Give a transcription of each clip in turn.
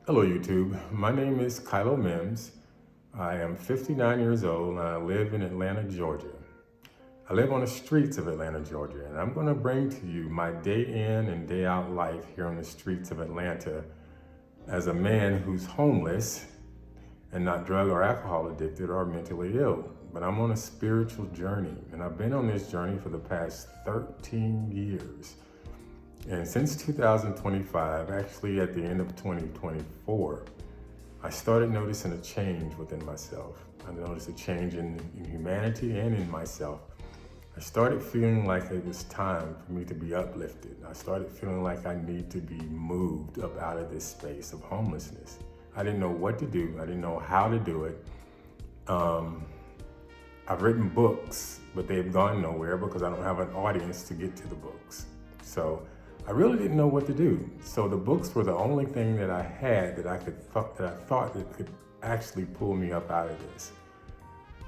Hello YouTube, my name is Kylo Mims. I am 59 years old and I live in Atlanta, Georgia. I live on the streets of Atlanta, Georgia, and I'm going to bring to you my day in and day out life here on the streets of Atlanta as a man who's homeless and not drug or alcohol addicted or mentally ill. But I'm on a spiritual journey, and I've been on this journey for the past 13 years. And since 2025, actually at the end of 2024, I started noticing a change within myself. I noticed a change in humanity and in myself. I started feeling like it was time for me to be uplifted. I started feeling like I need to be moved up out of this space of homelessness. I didn't know what to do. I didn't know how to do it. I've written books, but they've gone nowhere because I don't have an audience to get to the books. So I really didn't know what to do. So the books were the only thing that I had that I thought that could actually pull me up out of this.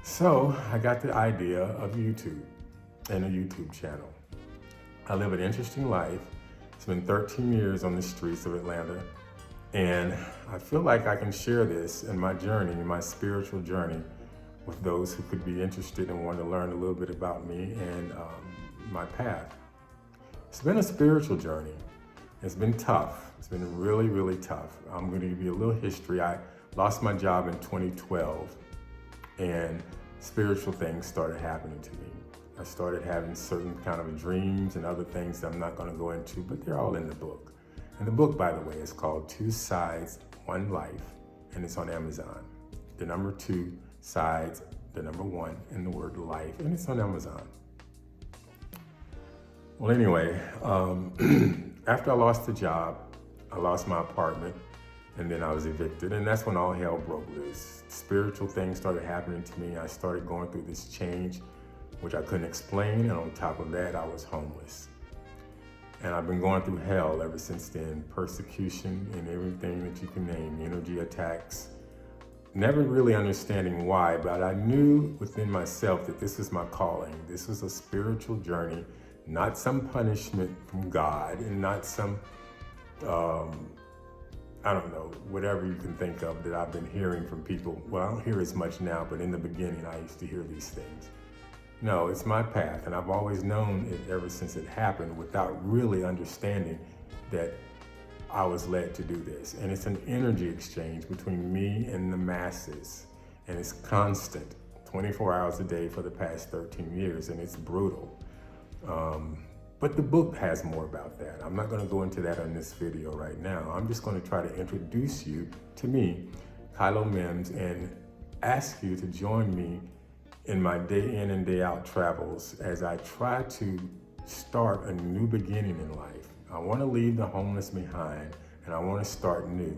So I got the idea of YouTube and a YouTube channel. I live an interesting life. It's been 13 years on the streets of Atlanta, and I feel like I can share this in my journey, in my spiritual journey, with those who could be interested and want to learn a little bit about me and my path. It's been a spiritual journey. It's been tough. It's been really, really tough. I'm going to give you a little history. I lost my job in 2012, and spiritual things started happening to me. I started having certain kind of dreams and other things that I'm not going to go into, but they're all in the book. And the book, by the way, is called Two Sides, One Life, and it's on Amazon. The number 2 sides, the number 1, and the word life, and it's on Amazon. Well, anyway, after I lost the job, I lost my apartment, and then I was evicted, and that's when all hell broke loose. Spiritual things started happening to me. I started going through this change, which I couldn't explain, and on top of that, I was homeless. And I've been going through hell ever since then, persecution and everything that you can name, energy attacks, never really understanding why, but I knew within myself that this was my calling. This was a spiritual journey, not some punishment from God, and not some, I don't know, whatever you can think of that I've been hearing from people. Well, I don't hear as much now, but in the beginning, I used to hear these things. No, it's my path, and I've always known it ever since it happened without really understanding that I was led to do this. And it's an energy exchange between me and the masses, and it's constant, 24 hours a day for the past 13 years, and it's brutal. But the book has more about that. I'm not going to go into that on this video right now. I'm just going to try to introduce you to me, Kylo Mims, and ask you to join me in my day in and day out travels as I try to start a new beginning in life. I want to leave the homeless behind, and I want to start new.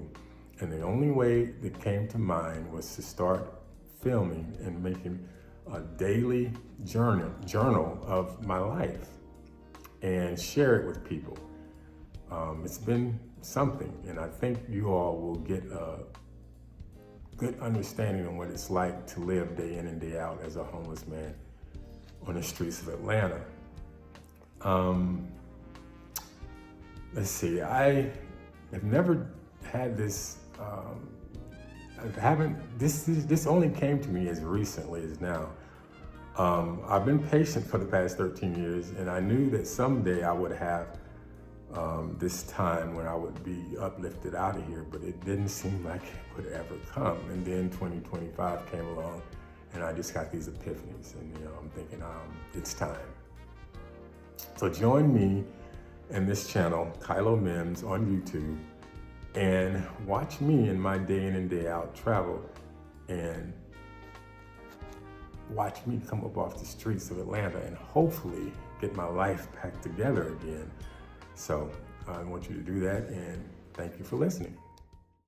And the only way that came to mind was to start filming and making a daily journal of my life and share it with people. It's been something, and I think you all will get a good understanding of what it's like to live day in and day out as a homeless man on the streets of Atlanta. Let's see, I have never had this, this only came to me as recently as now. I've been patient for the past 13 years, and I knew that someday I would have this time when I would be uplifted out of here, but it didn't seem like it would ever come. And then 2025 came along, and I just got these epiphanies, and I'm thinking, it's time. So join me in this channel, Kylo Mims, on YouTube, and watch me in my day in and day out travel, and watch me come up off the streets of Atlanta and hopefully get my life back together again. So I want you to do that, and thank you for listening.